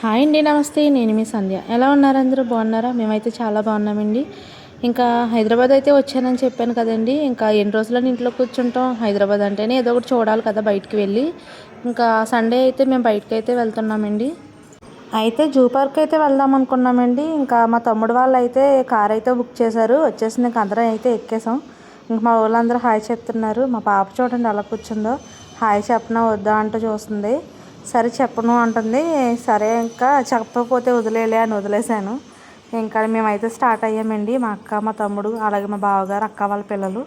Hi అండి. నమస్తే. నేను మీ సంధ్య. ఎలా ఉన్నారు అందరూ? బాగున్నారా? మేమైతే చాలా బాగున్నామండి. ఇంకా హైదరాబాద్ అయితే వచ్చానని చెప్పాను కదండీ! ఇంకా ఎన్ని రోజులని ఇంట్లో కూర్చుంటాం. హైదరాబాద్ అంటేనే ఏదో ఒకటి చూడాలి కదా బయటికి వెళ్ళి. ఇంకా సండే అయితే మేము బయటకైతే వెళ్తున్నామండి. అయితే జూ పార్క్ అయితే వెళ్దాం అనుకున్నామండి. ఇంకా మా తమ్ముడు వాళ్ళు అయితే కార్ అయితే బుక్ చేశారు. వచ్చేసింది. ఇంక అందరం అయితే ఎక్కేసాం. ఇంక మా వాళ్ళందరూ హాయ్ చెప్తున్నారు. మా పాప చూడండి ఎలా కూర్చుందో. హాయ్ చెప్పనా వద్దా అంటూ చూస్తుంది. సరే చెప్పను అంటుంది. సరే ఇంకా చెప్పకపోతే వదిలేలే అని వదిలేశాను. ఇంకా మేమైతే స్టార్ట్ అయ్యామండి. మా అక్క, మా తమ్ముడు, అలాగే మా బావగారు, అక్క వాళ్ళ పిల్లలు,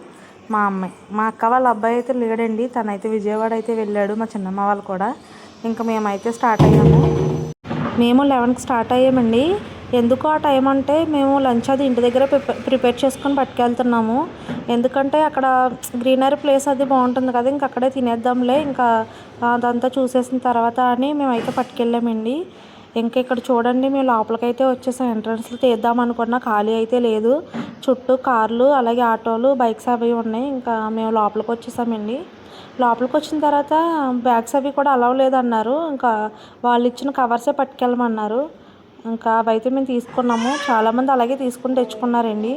మా అమ్మాయి. మా అక్క వాళ్ళ అబ్బాయి అయితే లేడండి. తనైతే విజయవాడ అయితే వెళ్ళాడు. మా చిన్నమ్మ వాళ్ళు కూడా. ఇంకా మేమైతే స్టార్ట్ అయ్యాము. మేము 11కి స్టార్ట్ అయ్యామండి. ఎందుకు ఆ టైం అంటే మేము లంచ్ అది ఇంటి దగ్గర ప్రిపేర్ చేసుకొని పట్టుకెళ్తున్నాము. ఎందుకంటే అక్కడ గ్రీనరీ ప్లేస్ అది బాగుంటుంది కదా, ఇంకా అక్కడే తినేద్దాంలే, ఇంకా అదంతా చూసేసిన తర్వాత అని మేమైతే పట్టుకెళ్ళామండి. ఇంకా ఇక్కడ చూడండి, మేము లోపలికైతే వచ్చేసాం. ఎంట్రన్స్లో తీద్దాం అనుకున్నా ఖాళీ అయితే లేదు. చుట్టూ కార్లు, అలాగే ఆటోలు, బైక్స్ అవి ఉన్నాయి. ఇంకా మేము లోపలికి వచ్చేసామండి. లోపలికి వచ్చిన తర్వాత బ్యాగ్స్ అవి కూడా అలౌ లేదన్నారు. ఇంకా వాళ్ళు ఇచ్చిన కవర్సే పట్టుకెళ్ళమన్నారు. ఇంకా అవైతే మేము తీసుకున్నాము. చాలామంది అలాగే తీసుకుని తెచ్చుకున్నారండి.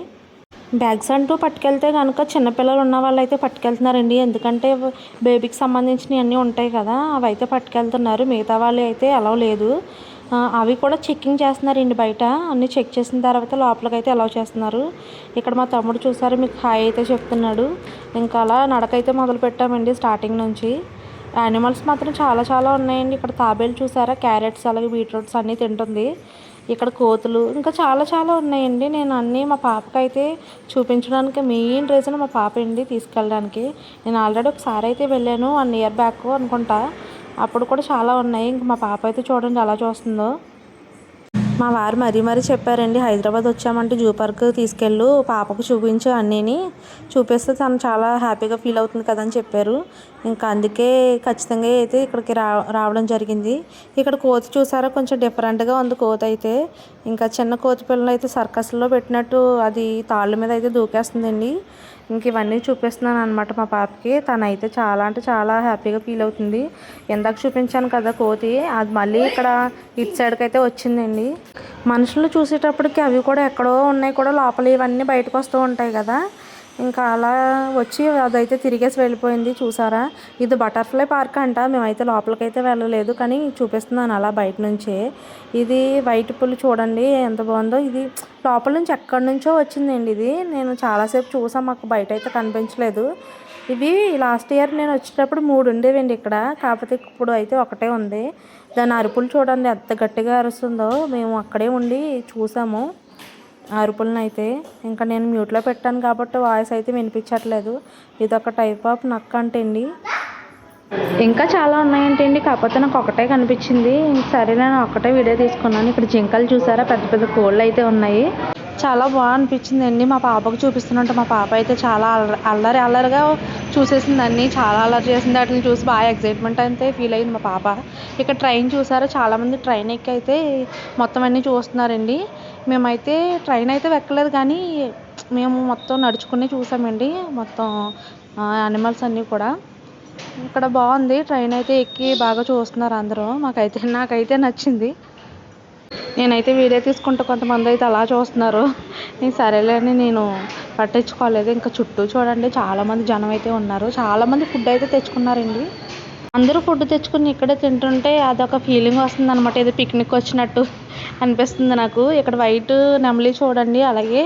బ్యాగ్స్ అంటూ పట్టుకెళ్తే కనుక చిన్నపిల్లలు ఉన్న వాళ్ళు అయితే పట్టుకెళ్తున్నారండి. ఎందుకంటే బేబీకి సంబంధించినవి అన్నీ ఉంటాయి కదా, అవి అయితే పట్టుకెళ్తున్నారు. మిగతా వాళ్ళు అయితే అలౌ లేదు. అవి కూడా చెక్కింగ్ చేస్తున్నారండి బయట. అన్నీ చెక్ చేసిన తర్వాత లోపలికైతే అలౌ చేస్తున్నారు. ఇక్కడ మా తమ్ముడు చూసారు, మీకు హాయ్ అయితే చెప్తున్నాడు. ఇంకా అలా నడకైతే మొదలు పెట్టామండి స్టార్టింగ్ నుంచి. యానిమల్స్ మాత్రం చాలా చాలా ఉన్నాయండి. ఇక్కడ తాబేలు చూసారా, క్యారెట్స్, అలాగే బీట్రూట్స్ అన్నీ తింటుంది. ఇక్కడ కోతులు, ఇంకా చాలా చాలా ఉన్నాయండి. నేను అన్నీ మా పాపకైతే చూపించడానికి మెయిన్ రీజన్ మా పాప అండి తీసుకెళ్ళడానికి. నేను ఆల్రెడీ ఒకసారి అయితే వెళ్ళాను, 1 ఇయర్ బ్యాక్ అనుకుంటా. అప్పుడు కూడా చాలా ఉన్నాయి. ఇంక మా పాప అయితే చూడండి ఎలా చూస్తుందో. మా వారు మరీ చెప్పారండి, హైదరాబాద్ వచ్చామంటే జూ పార్క్ తీసుకెళ్ళు, పాపకు చూపించు అన్నీని. చూపిస్తే తను చాలా హ్యాపీగా ఫీల్ అవుతుంది కదా అని చెప్పారు. ఇంకా అందుకే ఖచ్చితంగా అయితే ఇక్కడికి రావడం జరిగింది. ఇక్కడ కోతి చూసారా, కొంచెం డిఫరెంట్గా ఉంది కోతి అయితే. ఇంకా చిన్న కోతి పిల్లలు అయితే సర్కస్లో పెట్టినట్టు అది తాళ్ళ మీద అయితే దూకేస్తుందండి. ఇంక ఇవన్నీ చూపిస్తున్నాను అనమాట మా పాపకి. తనైతే చాలా అంటే చాలా హ్యాపీగా ఫీల్ అవుతుంది. ఇందాక చూపించాను కదా కోతి, అది మళ్ళీ ఇక్కడ ఇటు సైడ్కి అయితే వచ్చిందండి. మనుషులు చూసేటప్పటికి అవి కూడా ఎక్కడో ఉన్నాయి కూడా, లోపల ఇవన్నీ బయటకు వస్తూ ఉంటాయి కదా. ఇంకా అలా వచ్చి అదైతే తిరిగేసి వెళ్ళిపోయింది. చూసారా, ఇది బటర్ఫ్లై పార్క్ అంట. మేమైతే లోపలికైతే వెళ్ళలేదు, కానీ చూపిస్తున్నాను అలా బయట నుంచే. ఇది వైట్ పులి చూడండి ఎంత బాగుందో. ఇది లోపల నుంచి ఎక్కడి నుంచో వచ్చిందండి. ఇది నేను చాలాసేపు చూసాం, మాకు బయట అయితే కనిపించలేదు. ఇవి లాస్ట్ ఇయర్ నేను వచ్చేటప్పుడు 3 ఉండేవండి ఇక్కడ, కాకపోతే ఇప్పుడు అయితే ఒకటే ఉంది. దాని అరుపులు చూడండి ఎంత గట్టిగా అరుస్తుందో. మేము అక్కడే ఉండి చూసాము అరుపులను అయితే. ఇంకా నేను మ్యూట్లో పెట్టాను కాబట్టి వాయిస్ అయితే వినిపించట్లేదు. ఇదొక టైప్ ఆఫ్ నక్క అంటండి. ఇంకా చాలా ఉన్నాయంటండి, కాకపోతే నాకు ఒకటే కనిపించింది. సరే నేను ఒకటే వీడియో తీసుకున్నాను. ఇక్కడ జింకలు చూసారా, పెద్ద పెద్ద కోళ్ళు అయితే ఉన్నాయి. చాలా బాగా అనిపించిందండి. మా పాపకు చూపిస్తున్నట్టు మా పాప అయితే చాలా అల్లరిగా చూసేసిందండి. చాలా అల్లరి చేసింది. వాటిని చూసి బాగా ఎక్సైట్మెంట్ అయితే ఫీల్ అయింది మా పాప. ఇక్కడ ట్రైన్ చూసారా, చాలామంది ట్రైన్ ఎక్కి అయితే మొత్తం అన్నీ చూస్తున్నారండి. మేమైతే ట్రైన్ అయితే ఎక్కలేదు, కానీ మేము మొత్తం నడుచుకుని చూసామండి మొత్తం యానిమల్స్ అన్నీ కూడా. ఇక్కడ బాగుంది. ట్రైన్ అయితే ఎక్కి బాగా చూస్తున్నారు అందరూ. నాకైతే నచ్చింది. నేనైతే వీడియో తీసుకుంటూ కొంతమంది అయితే అలా చూస్తున్నారు. నేను సరేలే అని నేను పట్టించుకోలేదు. ఇంకా చుట్టూ చూడండి చాలామంది జనం అయితే ఉన్నారు. చాలామంది ఫుడ్ అయితే తెచ్చుకున్నారండి. అందరూ ఫుడ్ తెచ్చుకుని ఇక్కడే తింటుంటే అదొక ఫీలింగ్ వస్తుంది అనమాట. ఏదో పిక్నిక్ వచ్చినట్టు అనిపిస్తుంది నాకు. ఇక్కడ వైట్ నెమలి చూడండి, అలాగే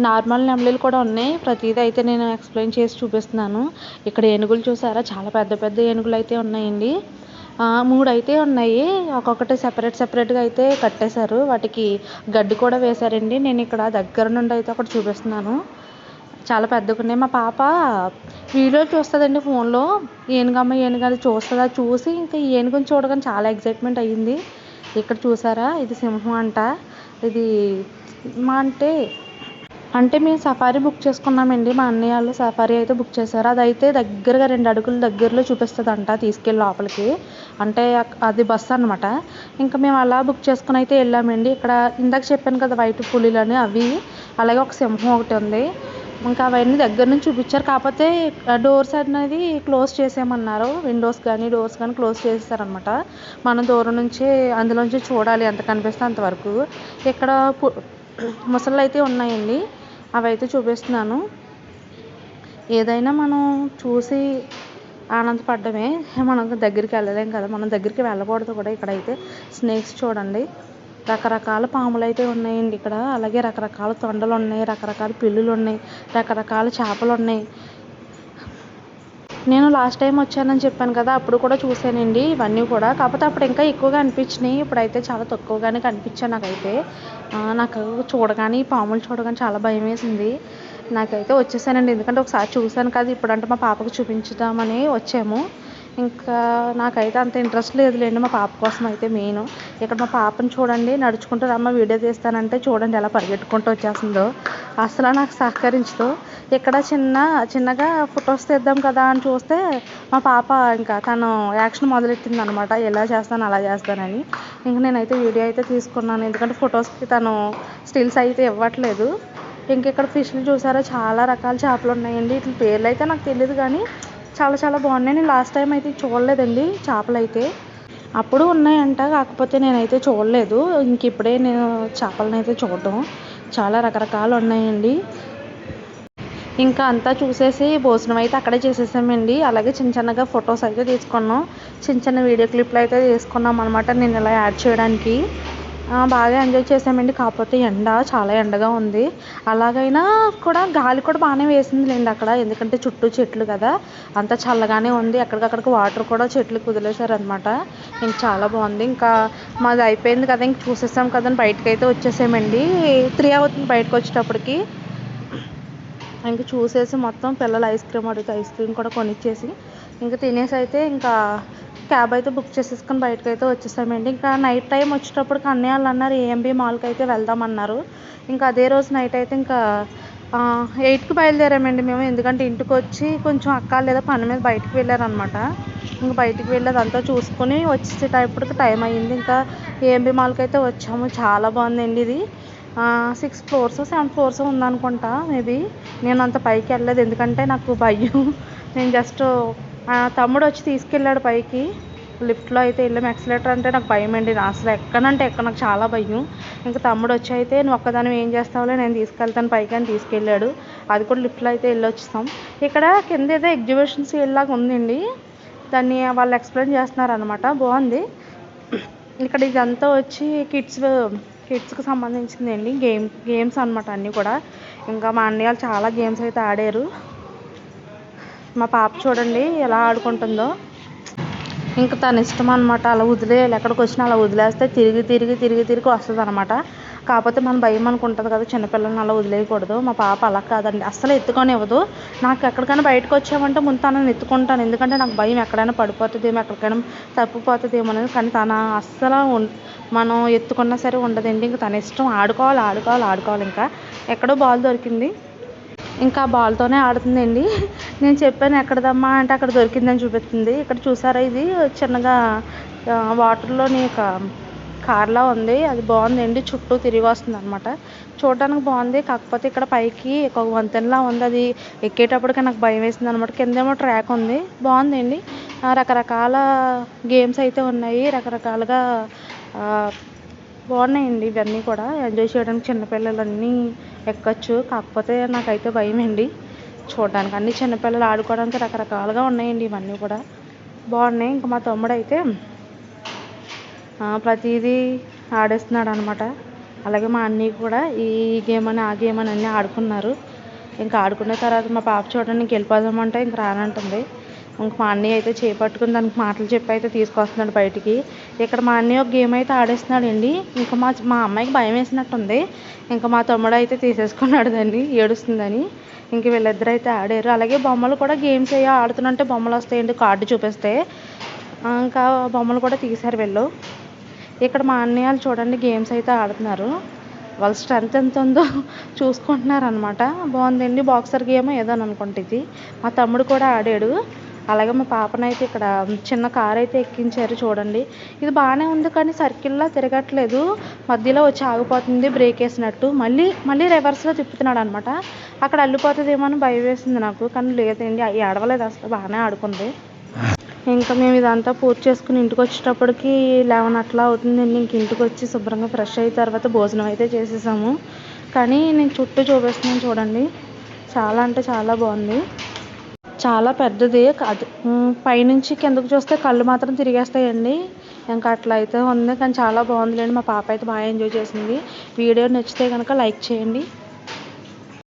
నార్మల్ నెమలీలు కూడా ఉన్నాయి. ప్రతిదీ అయితే నేను ఎక్స్ప్లెయిన్ చేసి చూపిస్తున్నాను. ఇక్కడ ఏనుగులు చూసారా, చాలా పెద్ద పెద్ద ఏనుగులు అయితే ఉన్నాయండి. 3 అయితే ఉన్నాయి. ఒక్కొక్కటి సెపరేట్గా అయితే కట్టేశారు. వాటికి గడ్డి కూడా వేశారండి. నేను ఇక్కడ దగ్గర నుండి అయితే ఒకటి చూపిస్తున్నాను. చాలా పెద్దగా ఉన్నాయి. మా పాప వీడియో చూస్తుందండి ఫోన్లో. ఏనుగు అది చూస్తుంది. అది చూసి ఇంకా ఈ ఏనుగుని చూడగానే చాలా ఎక్సైట్మెంట్ అయ్యింది. ఇక్కడ చూసారా, ఇది సింహం అంట. ఇది అంటే మేము సఫారీ బుక్ చేసుకున్నామండి. మా అన్నయ్య వాళ్ళు సఫారీ అయితే బుక్ చేశారు. అదైతే దగ్గరగా 2 అడుగుల దగ్గరలో చూపిస్తుంది అంట తీసుకెళ్ళి లోపలికి. అంటే అది బస్సు అనమాట. ఇంకా మేము అలా బుక్ చేసుకుని అయితే వెళ్ళామండి. ఇక్కడ ఇందాక చెప్పాను కదా వైట్ పులిలని, అవి అలాగే ఒక సింహం ఒకటి ఉంది. ఇంకా అవన్నీ దగ్గర నుంచి చూపించారు. కాకపోతే డోర్స్ అనేది క్లోజ్ చేసేయమన్నారు. విండోస్ కానీ డోర్స్ కానీ క్లోజ్ చేసేసారనమాట. మనం దూరం నుంచి అందులోంచి చూడాలి ఎంత కనిపిస్తే అంతవరకు. ఇక్కడ ముసళ్ళు అయితే ఉన్నాయండి, అవి అయితే చూపిస్తున్నాను. ఏదైనా మనం చూసి ఆనందపడ్డమే, మనం దగ్గరికి వెళ్ళలేం కదా, మనం దగ్గరికి వెళ్ళకూడదు కూడా. ఇక్కడైతే స్నేక్స్ చూడండి, రకరకాల పాములు అయితే ఉన్నాయండి ఇక్కడ. అలాగే రకరకాల తొండలు ఉన్నాయి, రకరకాల పిల్లులు ఉన్నాయి, రకరకాల చేపలు ఉన్నాయి. నేను లాస్ట్ టైం వచ్చానని చెప్పాను కదా, అప్పుడు కూడా చూశానండి ఇవన్నీ కూడా. కాకపోతే అప్పుడు ఇంకా ఎక్కువగా అనిపించినాయి, ఇప్పుడైతే చాలా తక్కువగానే కనిపించాయి నాకైతే. నాకు చూడగానే పాములు చూడగానే చాలా భయం వేసింది. నాకైతే వచ్చేసానండి, ఎందుకంటే ఒకసారి చూశాను కదా, ఇప్పుడంటే మా పాపకు చూపించుదామని వచ్చాము. ఇంకా నాకైతే అంత ఇంట్రెస్ట్ లేదులేండి మా పాప కోసం అయితే మెయిన్. ఇక్కడ మా పాపను చూడండి, నడుచుకుంటూ రమ్మ వీడియో తీస్తానంటే చూడండి ఎలా పరిగెట్టుకుంటూ వచ్చేస్తుందో, అసలు నాకు సహకరించదు. ఇక్కడ చిన్నగా ఫొటోస్ తీద్దాం కదా అని చూస్తే మా పాప ఇంకా తను యాక్షన్ మొదలెట్టింది అనమాట, ఎలా చేస్తాను అలా చేస్తానని. ఇంక నేనైతే వీడియో అయితే తీసుకున్నాను, ఎందుకంటే ఫొటోస్కి తను స్టిల్స్ అయితే ఇవ్వట్లేదు. ఇంక ఇక్కడ ఫిష్లు చూసారా, చాలా రకాల చేపలు ఉన్నాయండి. వీటి పేర్లు అయితే నాకు తెలియదు కానీ చాలా చాలా బాగున్నాయి. నేను లాస్ట్ టైం అయితే చూడలేదండి చేపలు అయితే, అప్పుడు ఉన్నాయంట, కాకపోతే నేనైతే చూడలేదు. ఇంక ఇప్పుడే నేను చేపలను అయితే చూడటం. చాలా రకరకాలు ఉన్నాయండి. ఇంకా అంతా చూసేసి భోజనం అయితే అక్కడే చేసేసామండి. అలాగే చిన్నగా ఫొటోస్ అయితే తీసుకున్నాం, చిన్న వీడియో క్లిప్లు అయితే తీసుకున్నాం అనమాట, నేను ఇలా యాడ్ చేయడానికి. బాగా ఎంజాయ్ చేసామండి. కాకపోతే చాలా ఎండగా ఉంది. అలాగైనా కూడా గాలి కూడా బాగానే వేసిందిలేండి అక్కడ, ఎందుకంటే చుట్టూ చెట్లు కదా, అంతా చల్లగానే ఉంది. ఎక్కడికక్కడికి వాటర్ కూడా చెట్లు కుదిలేశారనమాట. ఇంక చాలా బాగుంది. ఇంకా మాది అయిపోయింది కదా, ఇంక చూసేసాం కదా అని బయటకు అయితే వచ్చేసామండి. 3 అవుతుంది బయటకు వచ్చేటప్పటికి. ఇంక చూసేసి మొత్తం పిల్లలు ఐస్ క్రీమ్ అడిగితే ఐస్ క్రీమ్ కూడా కొనిచ్చేసి ఇంకా తినేసి అయితే ఇంకా క్యాబ్ అయితే బుక్ చేసేసుకొని బయటకు అయితే వచ్చేసామండి. ఇంకా నైట్ టైం వచ్చేటప్పటికి అన్నయ్య వాళ్ళు అన్నారు ఏఎంబీ మాల్కి అయితే వెళ్దామన్నారు. ఇంకా అదే రోజు నైట్ అయితే ఇంకా 8కి బయలుదేరామండి మేము, ఎందుకంటే ఇంటికి వచ్చి కొంచెం అక్క లేదా పని మీద బయటకు వెళ్ళారనమాట. ఇంకా బయటికి వెళ్ళి అదంతా చూసుకొని వచ్చేటప్పటికి టైం అయ్యింది. ఇంకా ఏఎంబీ మాల్కి అయితే వచ్చాము. చాలా బాగుందండి ఇది. 6 ఫ్లోర్స్ 7 ఫ్లోర్స్ ఉందనుకుంటా మేబీ. నేను అంత పైకి వెళ్ళలేదు, ఎందుకంటే నాకు భయం. నేను జస్ట్ తమ్ముడు వచ్చి తీసుకెళ్ళాడు పైకి. లిఫ్ట్లో అయితే వెళ్ళాము. ఎక్సలేటర్ అంటే నాకు భయం అండి, అసలు ఎక్కనంటే నాకు చాలా భయం. ఇంకా తమ్ముడు వచ్చి అయితే నువ్వు ఒక్కదాని ఏం చేస్తావులే నేను తీసుకెళ్తాను పైకి అని తీసుకెళ్ళాడు. అది కూడా లిఫ్ట్లో అయితే వెళ్ళొచ్చాం. ఇక్కడ కింద ఏదో ఎగ్జిబిషన్స్ లాగా ఉందండి, దాన్ని వాళ్ళు ఎక్స్ప్లెయిన్ చేస్తున్నారు అనమాట, బాగుంది. ఇక్కడ ఇదంతా వచ్చి కిడ్స్కి సంబంధించింది అండి, గేమ్స్ అనమాట అన్నీ కూడా. ఇంకా మా అన్నయ్య చాలా గేమ్స్ అయితే ఆడారు. మా పాప చూడండి ఎలా ఆడుకుంటుందో, ఇంకా తన ఇష్టం అనమాట, అలా వదిలేయాలి, ఎక్కడికి వచ్చినా అలా వదిలేస్తే తిరిగి వస్తుంది అనమాట. కాకపోతే మన భయం అనుకుంటుంది కదా, చిన్నపిల్లల్ని అలా వదిలేయకూడదు. మా పాప అలా కాదండి, అస్సలు ఎత్తుకొని ఇవ్వదు. నాకు ఎక్కడికైనా బయటకు వచ్చామంటే ముందు తనని ఎత్తుకుంటాను, ఎందుకంటే నాకు భయం ఎక్కడైనా పడిపోతుందేమో, ఎక్కడికైనా తప్పిపోతుందేమో అనేది. కానీ తన అస్సలు మనం ఎత్తుకున్నా సరే ఉండదండి. ఇంకా తన ఇష్టం, ఆడుకోవాలి. ఇంకా ఎక్కడో బాల్ దొరికింది, ఇంకా బాల్తోనే ఆడుతుందండి. నేను చెప్పాను ఎక్కడదమ్మా అంటే అక్కడ దొరికిందని చూపిస్తుంది. ఇక్కడ చూసారా, ఇది చిన్నగా వాటర్లోని కార్లా ఉంది, అది బాగుందండి. చుట్టూ తిరిగి వస్తుంది అనమాట, చూడడానికి బాగుంది. కాకపోతే ఇక్కడ పైకి ఒక వంతెనలా ఉంది, అది ఎక్కేటప్పటికి నాకు భయం వేసింది అనమాట. కిందేమో ట్రాక్ ఉంది, బాగుందండి. రకరకాల గేమ్స్ అయితే ఉన్నాయి, రకరకాలుగా బాగున్నాయండి. ఇవన్నీ కూడా ఎంజాయ్ చేయడానికి చిన్నపిల్లలన్నీ ఎక్కొచ్చు. కాకపోతే నాకైతే భయం అండి చూడడానికి. అన్ని చిన్నపిల్లలు ఆడుకోవడానికి రకరకాలుగా ఉన్నాయండి, ఇవన్నీ కూడా బాగున్నాయి. ఇంకా మా తమ్ముడు అయితే ప్రతిదీ ఆడేస్తున్నాడు అనమాట. అలాగే మా అన్నయ్య కూడా ఈ గేమ్ అని ఆ గేమ్ అని అన్నీ ఆడుకున్నారు. ఇంకా ఆడుకున్న తర్వాత మా పాప చూడండి ఇంక వెళ్ళిపోదామంటే ఇంక రానంటుంది. ఇంక మా అన్నయ్య అయితే చేపట్టుకుని దానికి మాటలు చెప్పి అయితే తీసుకొస్తున్నాడు బయటికి. ఇక్కడ మా అన్నయ్య ఒక గేమ్ అయితే ఆడేస్తున్నాడు అండి. ఇంకా మా అమ్మాయికి భయం వేసినట్టుంది, ఇంకా మా తమ్ముడు అయితే తీసేసుకున్నాడు దాన్ని, ఏడుస్తుందని. ఇంక వీళ్ళిద్దరు అయితే ఆడారు. అలాగే బొమ్మలు కూడా గేమ్స్ అయ్యో ఆడుతుంటే బొమ్మలు వస్తాయండి, కార్డు చూపిస్తే. ఇంకా బొమ్మలు కూడా తీశారు వీళ్ళు. ఇక్కడ మా అన్నయ్య వాళ్ళు చూడండి గేమ్స్ అయితే ఆడుతున్నారు, వాళ్ళ స్ట్రెంత్ ఎంత ఉందో చూసుకుంటున్నారు అనమాట. బాగుందండి, బాక్సర్ గేమ్ ఏదో అని అనుకుంటే ఇది. మా తమ్ముడు కూడా ఆడాడు. అలాగే మా పాపనైతే ఇక్కడ చిన్న కార్ అయితే ఎక్కించారు చూడండి. ఇది బాగానే ఉంది కానీ సర్కిల్లా తిరగట్లేదు, మధ్యలో వచ్చి ఆగిపోతుంది బ్రేక్ వేసినట్టు. మళ్ళీ మళ్ళీ రివర్స్లో తిప్పుతున్నాడు అనమాట. అక్కడ అల్లిపోతుందేమో అని భయం వేసింది నాకు, కానీ లేదండి ఏడవలేదు అసలు, బాగానే ఆడుకుంది. ఇంకా మేము ఇదంతా పూర్తి చేసుకుని ఇంటికి వచ్చేటప్పటికి 11 అట్లా అవుతుందండి. ఇంక ఇంటికి వచ్చి శుభ్రంగా ఫ్రెష్ అయిన తర్వాత భోజనం అయితే చేసేసాము. కానీ నేను చుట్టూ చూపిస్తున్నాను చూడండి, చాలా అంటే చాలా బాగుంది, చాలా పెద్దది. అది పైనుంచి కిందకు చూస్తే కళ్ళు మాత్రం తిరిగేస్తాయండి. ఇంకా అట్లా అయితే ఉంది, కానీ చాలా బాగుందిలేండి. మా పాప అయితే బాగా ఎంజాయ్ చేసింది. వీడియో నచ్చితే కనుక లైక్ చేయండి.